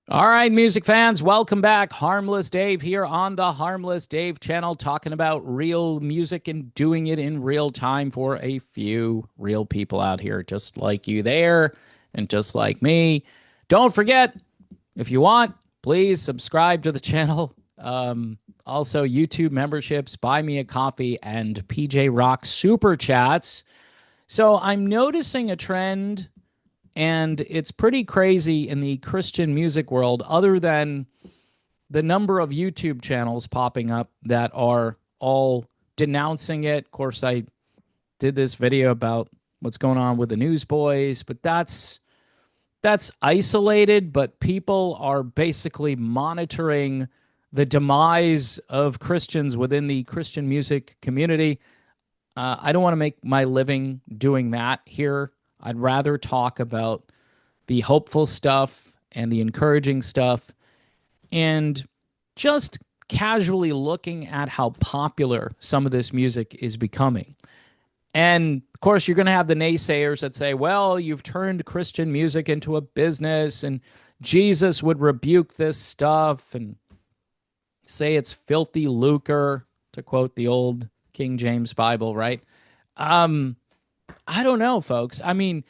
All right, music fans, welcome back. Harmless Dave here on the Harmless Dave channel, talking about real music and doing it in real time for a few real people out here, just like you there and just like me. Don't forget, if you want, please subscribe to the channel. Also, YouTube memberships, buy me a coffee, and PJ Rock super chats. So I'm noticing a trend, and it's pretty crazy in the Christian music world, other than the number of YouTube channels popping up that are all denouncing it. Of course, I did this video about what's going on with the Newsboys, but that's isolated, but people are basically monitoring the demise of Christians within the Christian music community. I don't want to make my living doing that here. I'd rather talk about the hopeful stuff and the encouraging stuff and just casually looking at how popular some of this music is becoming. And of course, you're going to have the naysayers that say, well, you've turned Christian music into a business, and Jesus would rebuke this stuff and say it's filthy lucre, to quote the old King James Bible, right? Um, I don't know, folks. I mean,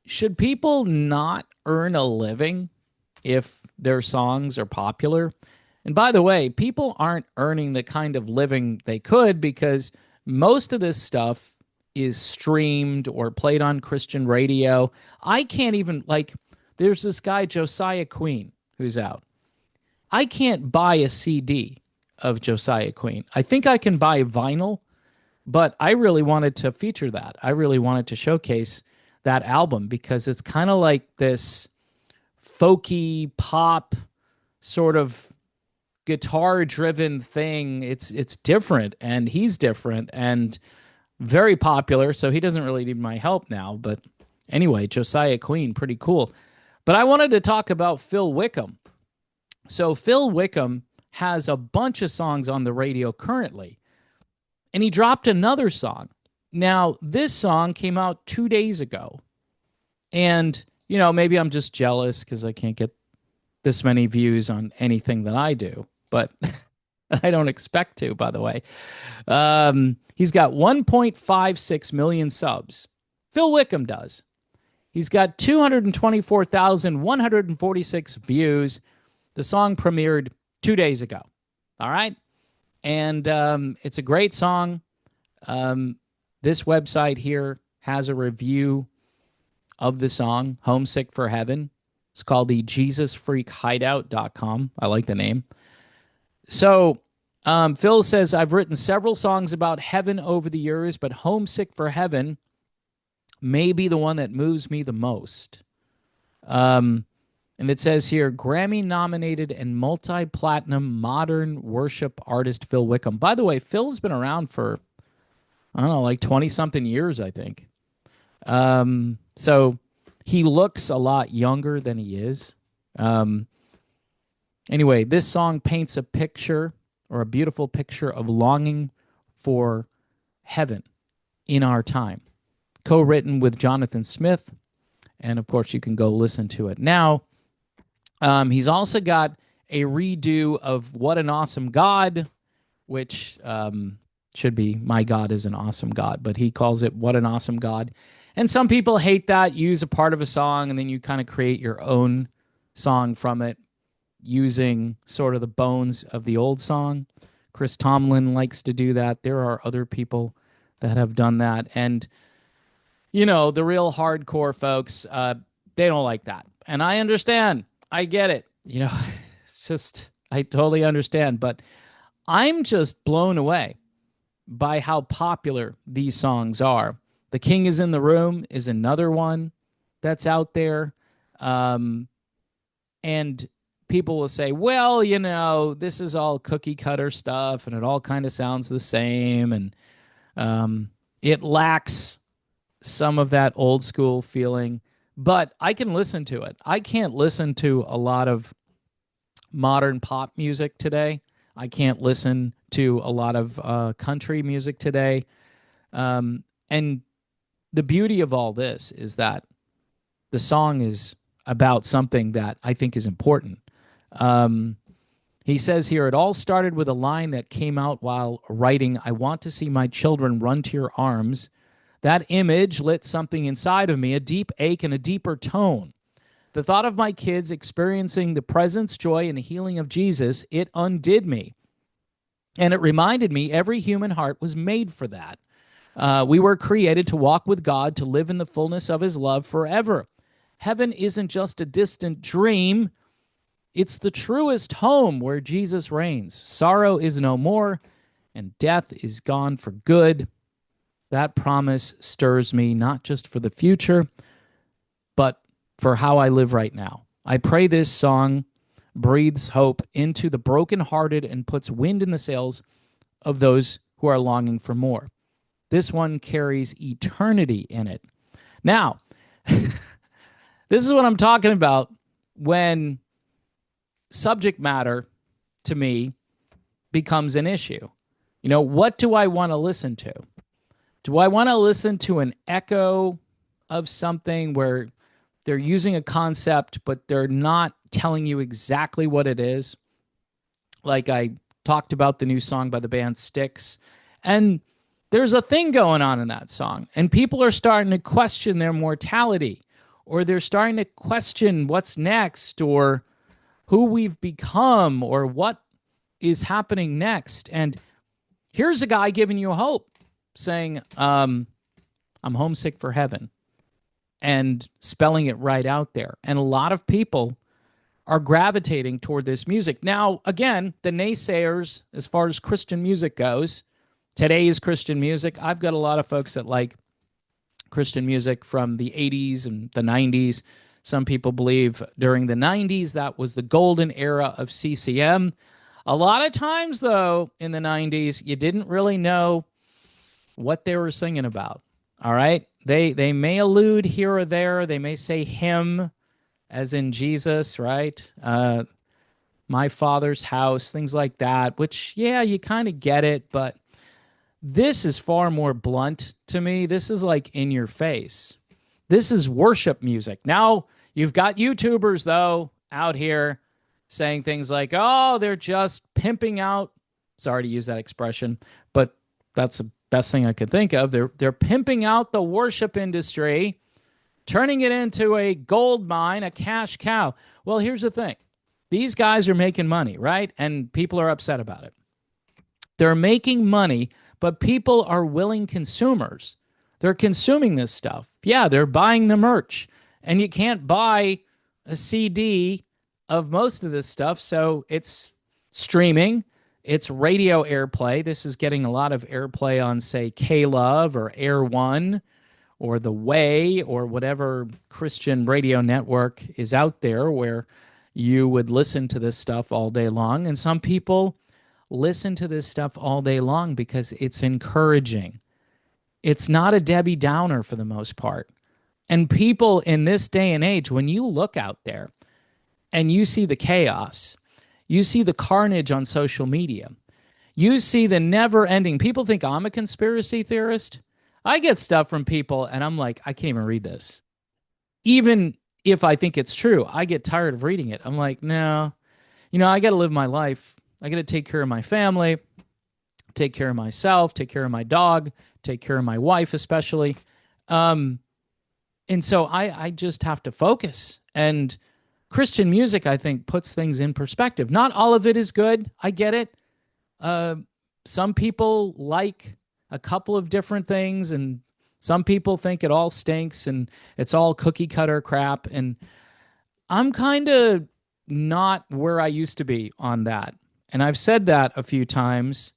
should people not earn a living if their songs are popular? And by the way, people aren't earning the kind of living they could because most of this stuff is streamed or played on Christian radio. I can't even, like, there's this guy, Josiah Queen, who's out. I can't buy a CD of Josiah Queen. I think I can buy vinyl, but I really wanted to feature that. I really wanted to showcase that album because it's kind of like this folky pop sort of guitar driven thing. It's different, and he's different and very popular, so he doesn't really need my help now. But anyway, Josiah Queen, pretty cool. But I wanted to talk about Phil Wickham. So Phil Wickham has a bunch of songs on the radio currently, and he dropped another song. Now, this song came out 2 days ago. And, maybe I'm just jealous because I can't get this many views on anything that I do, but I don't expect to, by the way. He's got 1.56 million subs. Phil Wickham does. He's got 224,146 views. The song premiered 2 days ago. All right. And it's a great song. This website here has a review of the song, Homesick for Heaven. It's called the JesusFreakHideout.com. I like the name. So Phil says, I've written several songs about heaven over the years, but Homesick for Heaven may be the one that moves me the most. And it says here, Grammy-nominated and multi-platinum modern worship artist Phil Wickham. By the way, Phil's been around for, I don't know, like 20-something years, I think. So he looks a lot younger than he is. Anyway, this song paints a picture, or a beautiful picture, of longing for heaven in our time. Co-written with Jonathan Smith. And of course, you can go listen to it. Now, he's also got a redo of What an Awesome God, which should be My God is an Awesome God, but he calls it What an Awesome God. And some people hate that, use a part of a song, and then you kind of create your own song from it using sort of the bones of the old song. Chris Tomlin likes to do that. There are other people that have done that. And, the real hardcore folks, they don't like that. And I understand. I get it. It's just, I totally understand. But I'm just blown away by how popular these songs are. The King is in the Room is another one that's out there. And people will say, well, this is all cookie cutter stuff and it all kind of sounds the same. And it lacks some of that old school feeling, but I can listen to it. I can't listen to a lot of modern pop music today. I can't listen to a lot of country music today. And the beauty of all this is that the song is about something that I think is important. Um, he says here, it all started with a line that came out while writing, I want to see my children run to your arms. That image lit something inside of me, a deep ache and a deeper tone. The thought of my kids experiencing the presence, joy, and healing of Jesus, it undid me. And it reminded me every human heart was made for that. We were created to walk with God, to live in the fullness of his love forever. Heaven isn't just a distant dream, it's the truest home where Jesus reigns. Sorrow is no more, and death is gone for good. That promise stirs me not just for the future, but for how I live right now. I pray this song breathes hope into the brokenhearted and puts wind in the sails of those who are longing for more. This one carries eternity in it. Now, this is what I'm talking about when subject matter to me becomes an issue. You know, what do I want to listen to? Do I want to listen to an echo of something where they're using a concept, but they're not telling you exactly what it is? Like I talked about the new song by the band Styx, and there's a thing going on in that song, and people are starting to question their mortality, or they're starting to question what's next, or who we've become, or what is happening next. And here's a guy giving you hope, saying, I'm homesick for heaven, and spelling it right out there. And a lot of people are gravitating toward this music. Now, again, the naysayers, as far as Christian music goes, today's Christian music, I've got a lot of folks that like Christian music from the 80s and the 90s. Some people believe during the 90s that was the golden era of CCM. A lot of times, though, in the 90s, you didn't really know what they were singing about. All right? They may allude here or there. They may say him, as in Jesus, right? My Father's house, things like that, which, yeah, you kind of get it, but this is far more blunt to me. This is like in your face. This is worship music. Now, you've got YouTubers, though, out here saying things like, oh, they're just pimping out. Sorry to use that expression, but that's the best thing I could think of. They're pimping out the worship industry, turning it into a gold mine, a cash cow. Well, here's the thing. These guys are making money, right? And people are upset about it. They're making money, but people are willing consumers. They're consuming this stuff. Yeah, they're buying the merch. And you can't buy a CD of most of this stuff, so it's streaming. It's radio airplay. This is getting a lot of airplay on, say, K-Love or Air One or The Way or whatever Christian radio network is out there where you would listen to this stuff all day long. And some people listen to this stuff all day long because it's encouraging. It's not a Debbie Downer for the most part. And people in this day and age, when you look out there and you see the chaos, you see the carnage on social media, you see the never-ending, people think I'm a conspiracy theorist. I get stuff from people and I'm like, I can't even read this. Even if I think it's true, I get tired of reading it. I'm like, no, I got to live my life. I got to take care of my family, take care of myself, take care of my dog, take care of my wife, especially. And so I just have to focus. And Christian music, I think, puts things in perspective. Not all of it is good. I get it. Some people like a couple of different things, and some people think it all stinks and it's all cookie cutter crap. And I'm kind of not where I used to be on that. And I've said that a few times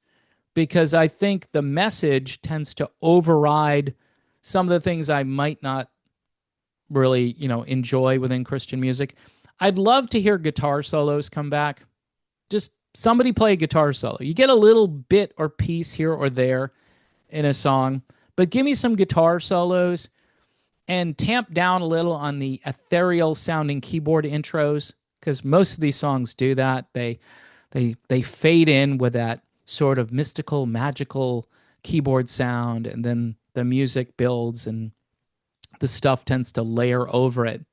because I think the message tends to override some of the things I might not really, enjoy within Christian music. I'd love to hear guitar solos come back. Just somebody play a guitar solo. You get a little bit or piece here or there in a song, but give me some guitar solos and tamp down a little on the ethereal sounding keyboard intros, because most of these songs do that. They fade in with that sort of mystical, magical keyboard sound, and then the music builds and the stuff tends to layer over it.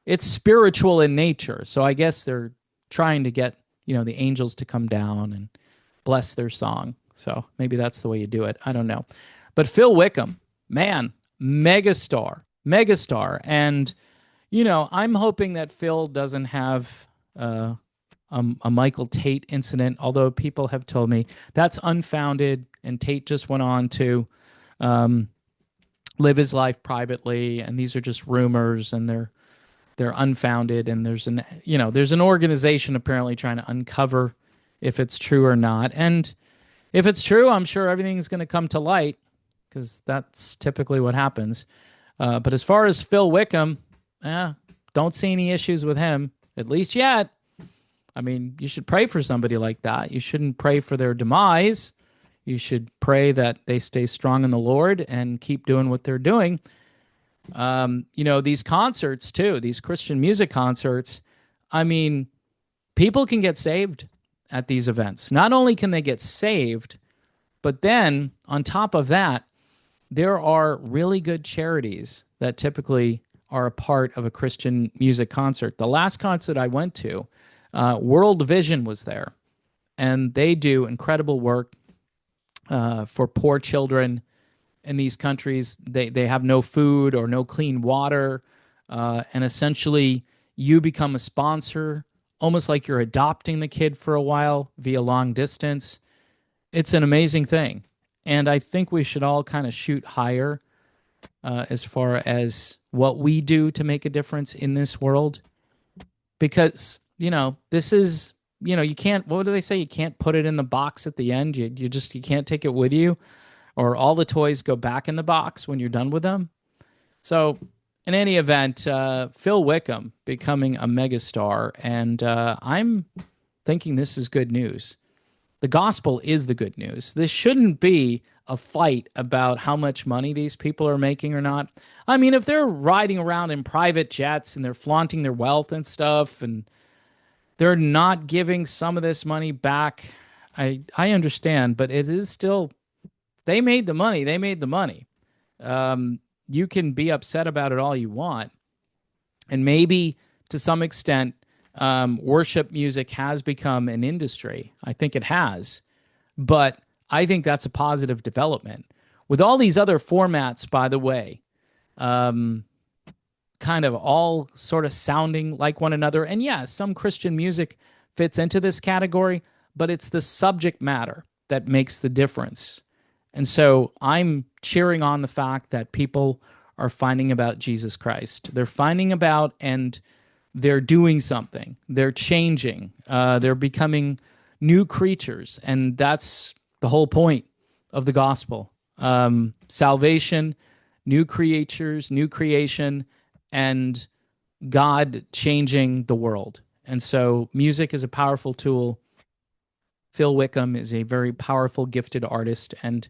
It's spiritual in nature, so I guess they're trying to get, the angels to come down and bless their song. So maybe that's the way you do it. I don't know. But Phil Wickham, man, megastar, megastar. And, I'm hoping that Phil doesn't have a Michael Tate incident, although people have told me that's unfounded. And Tate just went on to um, live his life privately. And these are just rumors, and they're unfounded. And there's an organization apparently trying to uncover if it's true or not. And if it's true, I'm sure everything's going to come to light, because that's typically what happens. But as far as Phil Wickham, don't see any issues with him, at least yet. I mean, you should pray for somebody like that. You shouldn't pray for their demise. You should pray that they stay strong in the Lord and keep doing what they're doing. These concerts too, these Christian music concerts, I mean, people can get saved at these events. Not only can they get saved, but then on top of that, there are really good charities that typically are a part of a Christian music concert. The last concert I went to, World Vision was there, and they do incredible work for poor children in these countries. They have no food or no clean water, and essentially you become a sponsor, almost like you're adopting the kid for a while via long distance. It's an amazing thing. And I think we should all kind of shoot higher as far as what we do to make a difference in this world. Because, this is, you can't, what do they say? You can't put it in the box at the end. You can't take it with you, or all the toys go back in the box when you're done with them. So in any event, Phil Wickham becoming a megastar, and I'm thinking this is good news. The gospel is the good news. This shouldn't be a fight about how much money these people are making or not. I mean, if they're riding around in private jets and they're flaunting their wealth and stuff, and they're not giving some of this money back, I understand, but it is still, they made the money. They made the money. You can be upset about it all you want. And maybe to some extent, worship music has become an industry. I think it has. But I think that's a positive development. With all these other formats, by the way, kind of all sort of sounding like one another. And yeah, some Christian music fits into this category, but it's the subject matter that makes the difference. And so I'm cheering on the fact that people are finding about Jesus Christ. They're finding about, and they're doing something. They're changing. They're becoming new creatures. And that's the whole point of the gospel. Salvation, new creatures, new creation, and God changing the world. And so music is a powerful tool. Phil Wickham is a very powerful, gifted artist, and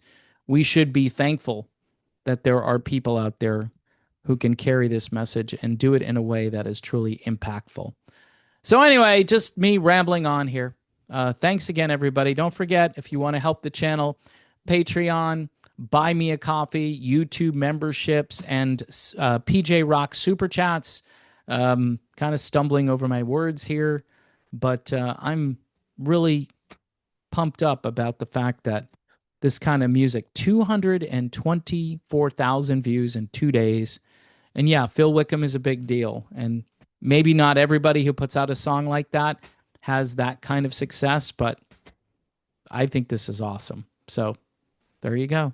we should be thankful that there are people out there who can carry this message and do it in a way that is truly impactful. So anyway, just me rambling on here. Thanks again, everybody. Don't forget, if you want to help the channel, Patreon, Buy Me a Coffee, YouTube memberships, and PJ Rock Super Chats. Kind of stumbling over my words here, but I'm really pumped up about the fact that this kind of music, 224,000 views in 2 days. And yeah, Phil Wickham is a big deal. And maybe not everybody who puts out a song like that has that kind of success, but I think this is awesome. So there you go.